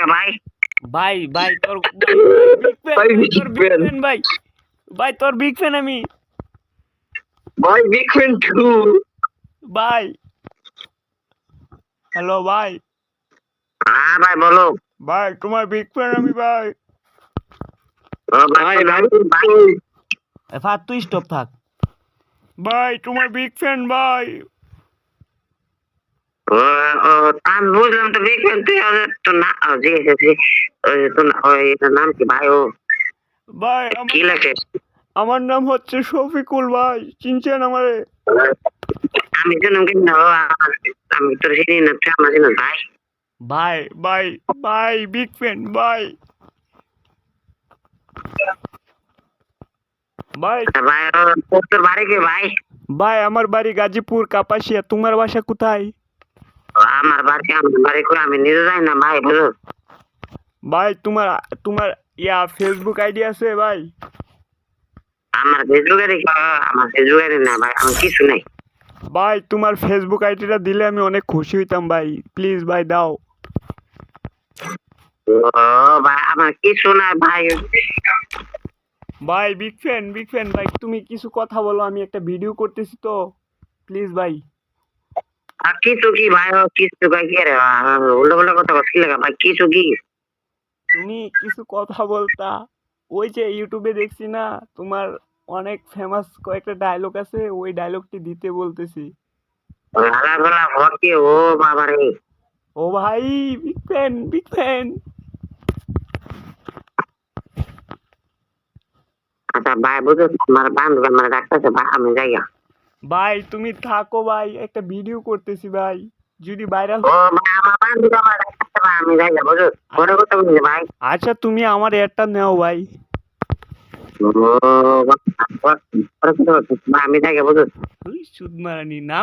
ভাই ভাই ভাই তোর ভাই তোর বিগ ফ্যান ভাই ভাই তোর বিগ ফ্যান আমি ভাই বিগ ফ্যান টু ভাই হ্যালো ভাই হ্যাঁ ভাই বলো ভাই তোমার বিগ ফ্যান আমি ভাই ভাই ভাই ভাই ফাত তুই স্টপ থাক ভাই তোমার বিগ ফ্যান ভাই আমি বুঝলাম তো বিগ ফ্যান তুই তো না জি জি তো ওই নাম কি ভাই ও ভাই কি লেখে আমার নাম হচ্ছে শফিকুল ভাই চিনছেন আমারে আমি তো নাম কি না আমি তো চিনি না তুই আমার চিনিস ভাই ভাই ভাই ভাই বিগ ফ্যান ভাই ভাই ভাই তোর বাড়ি কি ভাই ভাই আমার বাড়ি গাজীপুর কাপাসিয়া তোমার বাসা কোথায় আমার বাড়ি করে আমি নিজে যাই না ভাই বুঝো ভাই তোমার তোমার ফেসবুক আইডি আছে ভাই আমার ফেসবুকে না ভাই আমার কিছু নাই ভাই তোমার ফেসবুক আইডিটা দিলে আমি অনেক খুশি হইতাম ভাই প্লিজ ভাই দাও ও ভাই আমার কিছু নাই ভাই ভাই বিগ ফ্যান ভাই তুমি কিছু কথা বলো আমি একটা ভিডিও করতেছি তো প্লিজ ভাই আর কিছু কি ভাই কিছু কি রে উল্টো পাল্টা কথা বলছি লাগা ভাই কিছু কি তুমি কিছু কথা বলতা ওই যে ইউটিউবে দেখছি না তোমার অনেক ফেমাস কয়েকটা ডায়লগ আছে ওই ডায়লগটি দিতে বলতেছি হালা গলা ভর্তি ও বাবা রে ও ভাই বিগ ফ্যান আচ্ছা ভাই বুঝো আমার বান্ধব আমার ডাক্তারছে ভাই আমি যাইয়া ভাই তুমি থাকো ভাই একটা ভিডিও করতেছি ভাই যদি ভাইরাল ও ভাই আমার বান্ধব আমার ডাক্তারছে ভাই আমি যাইয়া বুঝো পরে কথা বলছি ভাই আচ্ছা তুমি আমার এয়ারটা নেও ভাই ও পরে কথা বলছি ভাই আমি যাইয়া বুঝো সুদ মারানি না